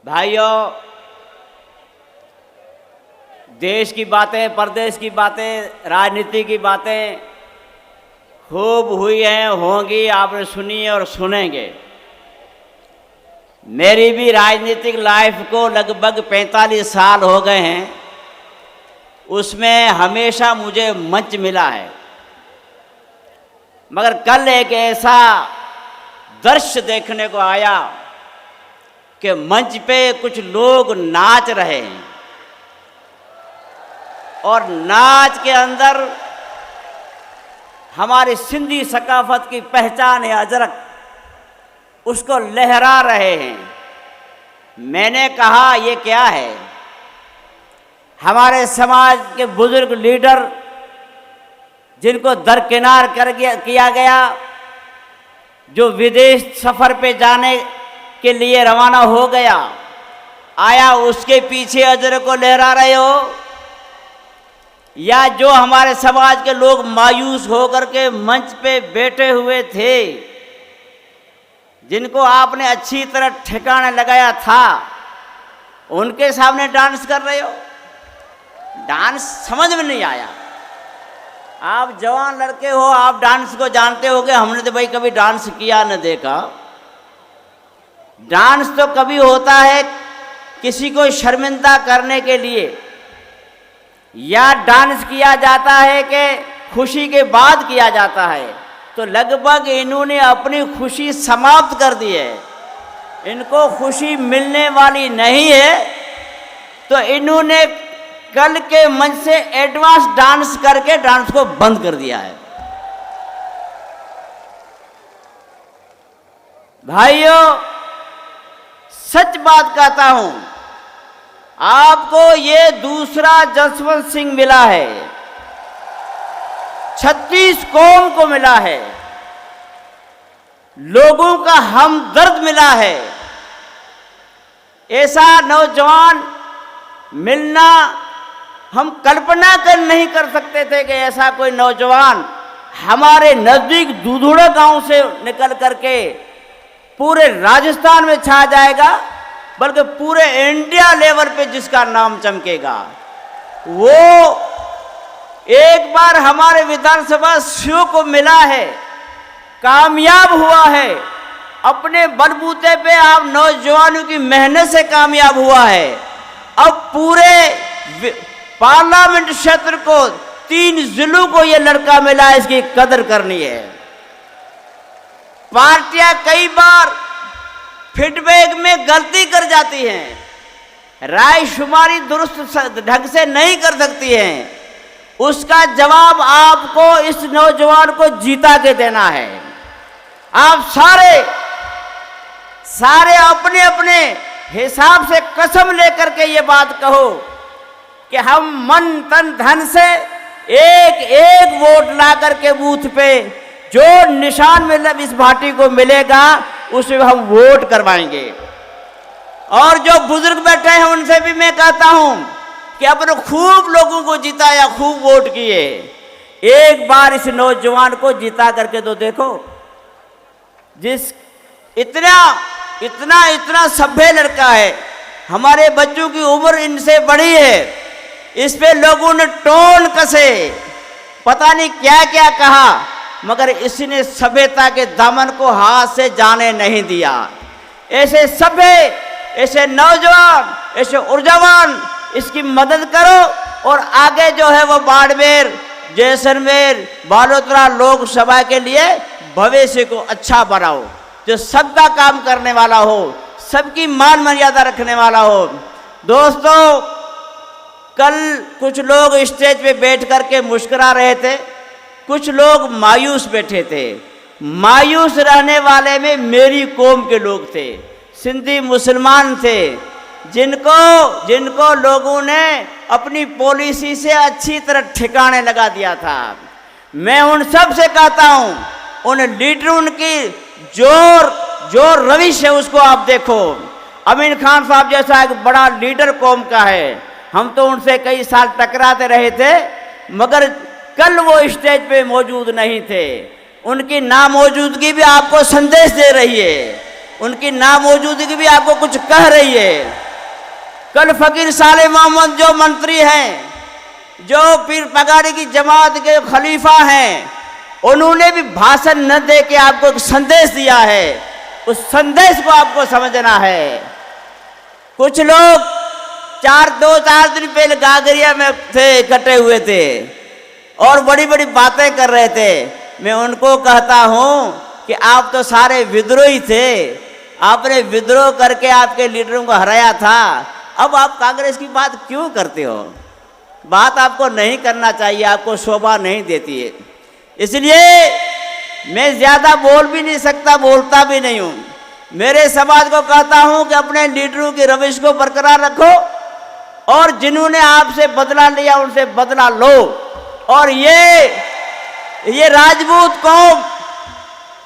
भाइयों, देश की बातें, प्रदेश की बातें, राजनीति की बातें खूब हुई हैं, होंगी, आपने सुनी और सुनेंगे। मेरी भी राजनीतिक लाइफ को लगभग 45 साल हो गए हैं। उसमें हमेशा मुझे मंच मिला है, मगर कल एक ऐसा दृश्य देखने को आया कि मंच पे कुछ लोग नाच रहे हैं और नाच के अंदर हमारी सिंधी सकाफत की पहचान है अजरक, उसको लहरा रहे हैं। मैंने कहा ये क्या है? हमारे समाज के बुजुर्ग लीडर जिनको दरकिनार किया गया, जो विदेश सफ़र पे जाने के लिए रवाना हो गया, आया उसके पीछे अजर को लहरा रहे हो, या जो हमारे समाज के लोग मायूस होकर के मंच पे बैठे हुए थे, जिनको आपने अच्छी तरह ठिकाने लगाया था, उनके सामने डांस कर रहे हो? डांस समझ में नहीं आया। आप जवान लड़के हो, आप डांस को जानते होगे, हमने तो भाई कभी डांस किया न देखा। डांस तो कभी होता है किसी को शर्मिंदा करने के लिए, या डांस किया जाता है कि खुशी के बाद किया जाता है। तो लगभग इन्होंने अपनी खुशी समाप्त कर दी है, इनको खुशी मिलने वाली नहीं है। तो इन्होंने कल के मंच से एडवांस डांस करके डांस को बंद कर दिया है। भाइयों, सच बात कहता हूं, आपको ये दूसरा जसवंत सिंह मिला है, 36 कौम को मिला है, लोगों का हमदर्द मिला है। ऐसा नौजवान मिलना हम कल्पना कर नहीं कर सकते थे कि ऐसा कोई नौजवान हमारे नजदीक दूधुड़ा गांव से निकल करके पूरे राजस्थान में छा जाएगा, बल्कि पूरे इंडिया लेवल पे जिसका नाम चमकेगा। वो एक बार हमारे विधानसभा सीओ को मिला है, कामयाब हुआ है, अपने बलबूते पे आप नौजवानों की मेहनत से कामयाब हुआ है। अब पूरे पार्लियामेंट क्षेत्र को, 3 जिलों को ये लड़का मिला, इसकी कदर करनी है। पार्टियां कई बार फीडबैक में गलती कर जाती हैं, राय शुमारी दुरुस्त ढंग से नहीं कर सकती हैं। उसका जवाब आपको इस नौजवान को जीता के देना है। आप सारे अपने अपने हिसाब से कसम लेकर के ये बात कहो कि हम मन तन धन से एक एक वोट ला करके बूथ पे जो निशान मतलब इस पार्टी को मिलेगा उसे हम वोट करवाएंगे। और जो बुजुर्ग बैठे हैं उनसे भी मैं कहता हूं कि अपने खूब लोगों को जिताया, खूब वोट किए, एक बार इस नौजवान को जिता करके तो देखो। जिस इतना सभ्य लड़का है, हमारे बच्चों की उम्र इनसे बड़ी है, इस पे लोगों ने टोन कसे, पता नहीं क्या क्या कहा, मगर इसने सभ्यता के दामन को हाथ से जाने नहीं दिया। ऐसे सभ्य, ऐसे नौजवान, ऐसे ऊर्जावान, इसकी मदद करो और आगे जो है वो बाड़मेर, जैसलमेर, बालोतरा लोकसभा के लिए भविष्य को अच्छा बनाओ, जो सबका काम करने वाला हो, सबकी मान मर्यादा रखने वाला हो। दोस्तों, कल कुछ लोग स्टेज पे बैठ करके मुस्कुरा रहे थे, कुछ लोग मायूस बैठे थे। मायूस रहने वाले में मेरी कौम के लोग थे, सिंधी मुसलमान थे, जिनको लोगों ने अपनी पॉलिसी से अच्छी तरह ठिकाने लगा दिया था। मैं उन सब से कहता हूं, उन लीडरों की जो रविश है उसको आप देखो। अमीन खान साहब जैसा एक बड़ा लीडर कौम का है, हम तो उनसे कई साल टकराते रहे थे, मगर कल वो स्टेज पे मौजूद नहीं थे। उनकी नामौजूदगी भी आपको संदेश दे रही है उनकी नामौजूदगी भी आपको कुछ कह रही है। कल फकीर साले मोहम्मद जो मंत्री हैं, जो पीर पगाड़ी की जमात के खलीफा हैं, उन्होंने भी भाषण न दे के आपको एक संदेश दिया है। उस संदेश को आपको समझना है। कुछ लोग 2-4 दिन पहले गागरिया में थे, इकट्ठे हुए थे और बड़ी बड़ी बातें कर रहे थे। मैं उनको कहता हूं कि आप तो सारे विद्रोही थे, आपने विद्रोह करके आपके लीडरों को हराया था, अब आप कांग्रेस की बात क्यों करते हो? बात आपको नहीं करना चाहिए, आपको शोभा नहीं देती है। इसलिए मैं ज्यादा बोल भी नहीं सकता, बोलता भी नहीं हूं। मेरे समाज को कहता हूं कि अपने लीडरों की रविश को बरकरार रखो और जिन्होंने आपसे बदला लिया उनसे बदला लो। और ये राजपूत कौम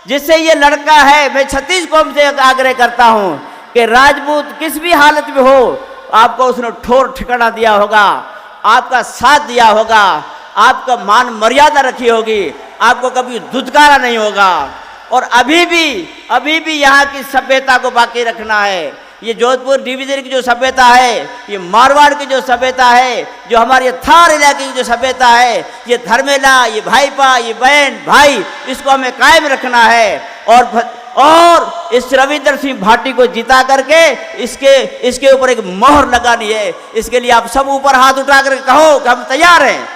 जिससे ये लड़का है, मैं छत्तीस कौम से आग्रह करता हूं कि राजपूत किस भी हालत में हो, आपको उसने ठोर ठिकाना दिया होगा, आपका साथ दिया होगा, आपका मान मर्यादा रखी होगी, आपको कभी धुतकारा नहीं होगा। और अभी भी यहाँ की सभ्यता को बाकी रखना है। ये जोधपुर डिवीजन की जो सभ्यता है, ये मारवाड़ की जो सभ्यता है, जो हमारे थार इलाके की जो सभ्यता है, ये धर्मेला, ये भाईपा, ये बहन भाई, इसको हमें कायम रखना है। और इस रविंद्र सिंह भाटी को जिता करके इसके ऊपर एक मोहर लगानी है। इसके लिए आप सब ऊपर हाथ उठा कर कहो कि हम तैयार हैं,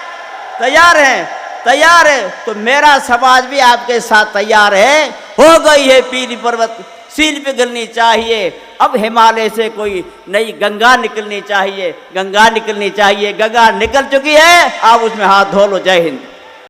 तैयार हैं, तैयार है। तो मेरा समाज भी आपके साथ तैयार है। हो गई है पीली पर्वत सील पिघलनी चाहिए, अब हिमालय से कोई नई गंगा निकलनी चाहिए, गंगा निकलनी चाहिए। गंगा निकल चुकी है, आप उसमें हाथ धो लो। जय हिंद।